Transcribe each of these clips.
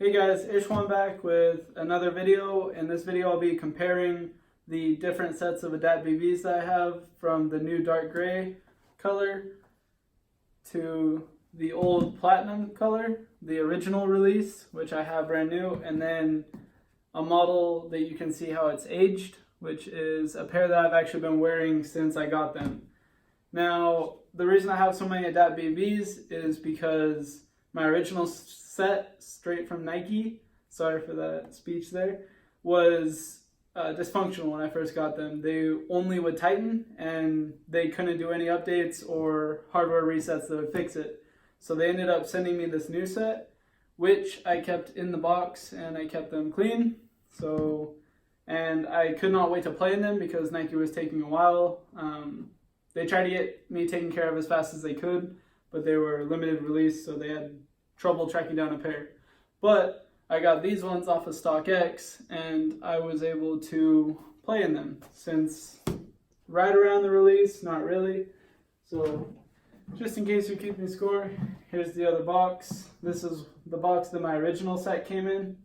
Hey guys, Ishwan back with another video. In this video I'll be comparing the different sets of Adapt BBs that I have, from the new dark gray color to the old platinum color, the original release, which I have brand new, and then a model that you can see how it's aged, which is a pair that I've actually been wearing since I got them. Now, the reason I have so many Adapt BBs is because my original set, straight from Nike, sorry for that speech there, was dysfunctional when I first got them. They only would tighten and they couldn't do any updates or hardware resets that would fix it. So they ended up sending me this new set, which I kept in the box and I kept them clean. And I could not wait to play in them because Nike was taking a while. They tried to get me taken care of as fast as they could, but they were limited release, so they had trouble tracking down a pair. But I got these ones off of StockX, and I was able to play in them since right around the release, not really. So just in case you're keeping score, here's the other box. This is the box that my original set came in.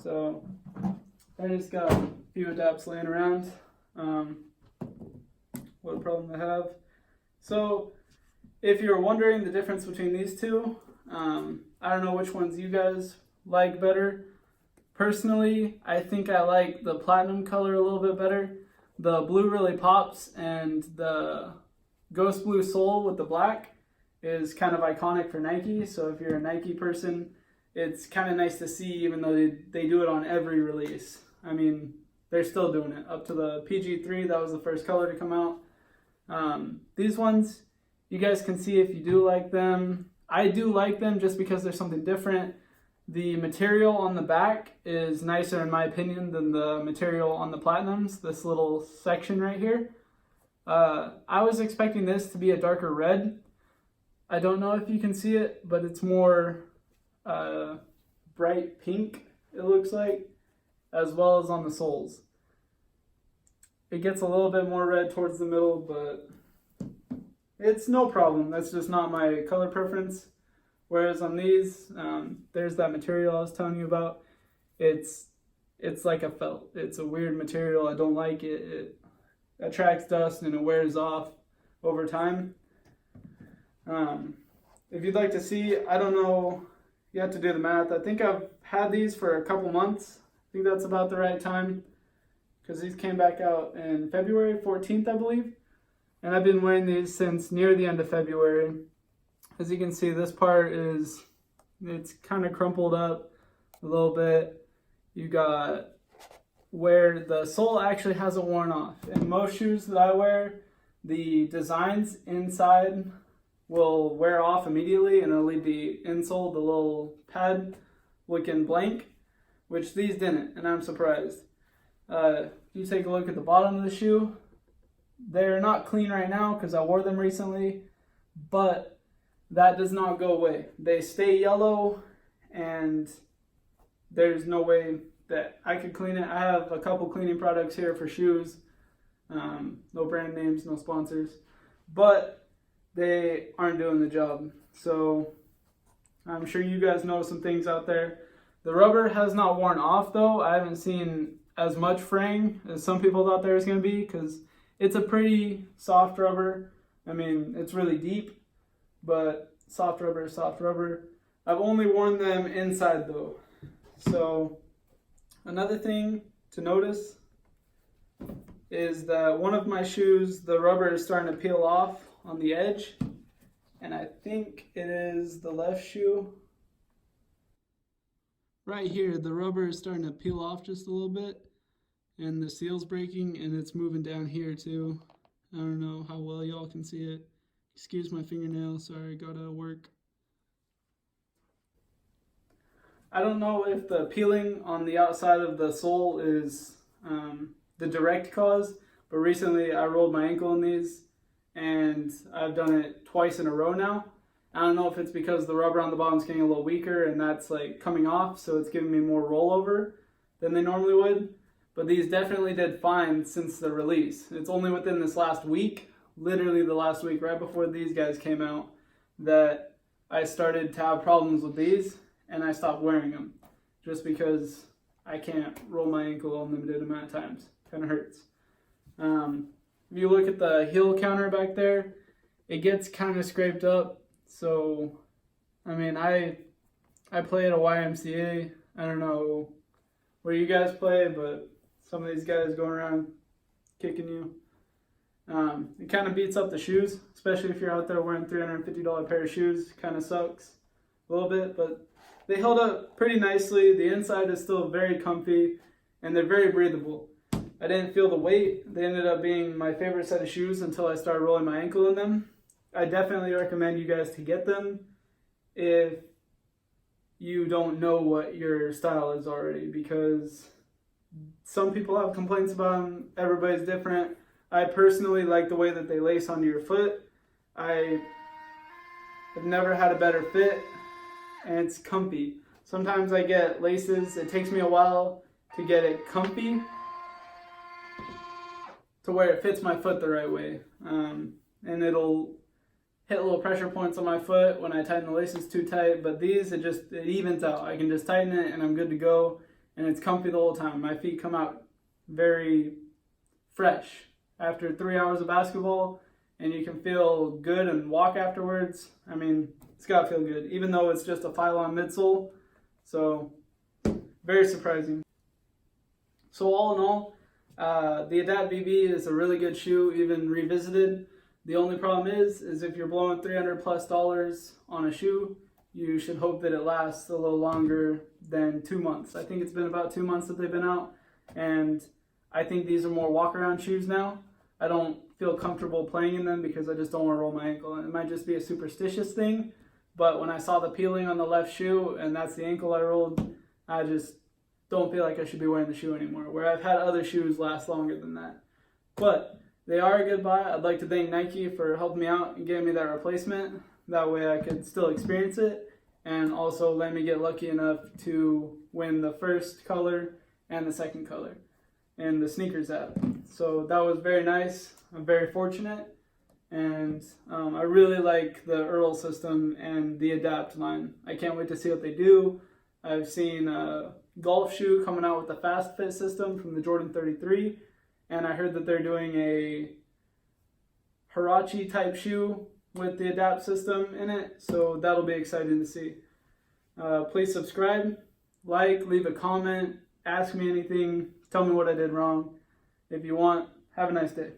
So I just got a few adapts laying around. What a problem to have. So if you're wondering the difference between these two, I don't know which ones you guys like better. Personally, I think I like the platinum color a little bit better. The blue really pops, and the ghost blue sole with the black is kind of iconic for Nike. So if you're a Nike person, it's kind of nice to see, even though they do it on every release. I mean, they're still doing it. Up to the PG3, that was the first color to come out. These ones, you guys can see if you do like them. I do like them just because there's something different. The material on the back is nicer, in my opinion, than the material on the platinums, this little section right here. I was expecting this to be a darker red. I don't know if you can see it, but it's more bright pink, it looks like, as well as on the soles. It gets a little bit more red towards the middle, but it's no problem. That's just not my color preference. Whereas on these, there's that material I was telling you about. It's like a felt. It's a weird material. I don't like it. It attracts dust and it wears off over time. If you'd like to see, I don't know, you have to do the math. I think I've had these for a couple months. I think that's about the right time, because these came back out in February 14th, I believe. And I've been wearing these since near the end of February. As you can see, this part it's kind of crumpled up a little bit. You got where the sole actually hasn't worn off. In most shoes that I wear, the designs inside will wear off immediately and it'll leave the insole, the little pad, looking blank, which these didn't, and I'm surprised. If you take a look at the bottom of the shoe, they're not clean right now because I wore them recently, but that does not go away. They stay yellow, and there's no way that I could clean it. I have a couple cleaning products here for shoes. No brand names, no sponsors, but they aren't doing the job. So I'm sure you guys know some things out there. The rubber has not worn off though. I haven't seen as much fraying as some people thought there was going to be, because it's a pretty soft rubber. I mean, it's really deep, but soft rubber is soft rubber. I've only worn them inside though. So another thing to notice is that one of my shoes, the rubber is starting to peel off on the edge, and I think it is the left shoe. Right here, the rubber is starting to peel off just a little bit, and the seal's breaking, and it's moving down here too. I don't know how well y'all can see it. Excuse my fingernail, sorry, gotta work. I don't know if the peeling on the outside of the sole is the direct cause, but recently I rolled my ankle in these, and I've done it twice in a row now. I don't know if it's because the rubber on the bottom is getting a little weaker and that's like coming off, so it's giving me more rollover than they normally would. But these definitely did fine since the release. It's only within this last week, literally the last week, right before these guys came out, that I started to have problems with these, and I stopped wearing them. just because I can't roll my ankle unlimited amount of times. Kind of hurts. If you look at the heel counter back there, it gets kind of scraped up. So, I mean, I play at a YMCA. I don't know where you guys play, but some of these guys going around kicking you. It kind of beats up the shoes, especially if you're out there wearing $350 pair of shoes. Kind of sucks a little bit, but they held up pretty nicely. The inside is still very comfy, and they're very breathable. I didn't feel the weight. They ended up being my favorite set of shoes until I started rolling my ankle in them. I definitely recommend you guys to get them if you don't know what your style is already, because some people have complaints about them. Everybody's different. I personally like the way that they lace onto your foot. I have never had a better fit, and it's comfy. Sometimes I get laces. It takes me a while to get it comfy to where it fits my foot the right way. And it'll hit little pressure points on my foot when I tighten the laces too tight, but these, it evens out. I can just tighten it and I'm good to go, and it's comfy the whole time. My feet come out very fresh after 3 hours of basketball, and you can feel good and walk afterwards. I mean, it's got to feel good, even though it's just a Phylon midsole. So, very surprising. So all in all, the Adapt BB is a really good shoe, even revisited. The only problem is if you're blowing $300+ on a shoe, you should hope that it lasts a little longer than 2 months. I think it's been about 2 months that they've been out, and I think these are more walk-around shoes now. I don't feel comfortable playing in them because I just don't want to roll my ankle. And it might just be a superstitious thing, but when I saw the peeling on the left shoe and that's the ankle I rolled, I just don't feel like I should be wearing the shoe anymore, where I've had other shoes last longer than that. But they are a good buy. I'd like to thank Nike for helping me out and giving me that replacement. That way I could still experience it, and also let me get lucky enough to win the first color and the second color in the sneakers app. So that was very nice. I'm very fortunate, and I really like the Earl system and the Adapt line. I can't wait to see what they do. I've seen a golf shoe coming out with the Fast Fit system from the Jordan 33, and I heard that they're doing a Huarache type shoe with the Adapt system in it, so that'll be exciting to see. Please subscribe, like, leave a comment, ask me anything, tell me what I did wrong if you want. Have a nice day.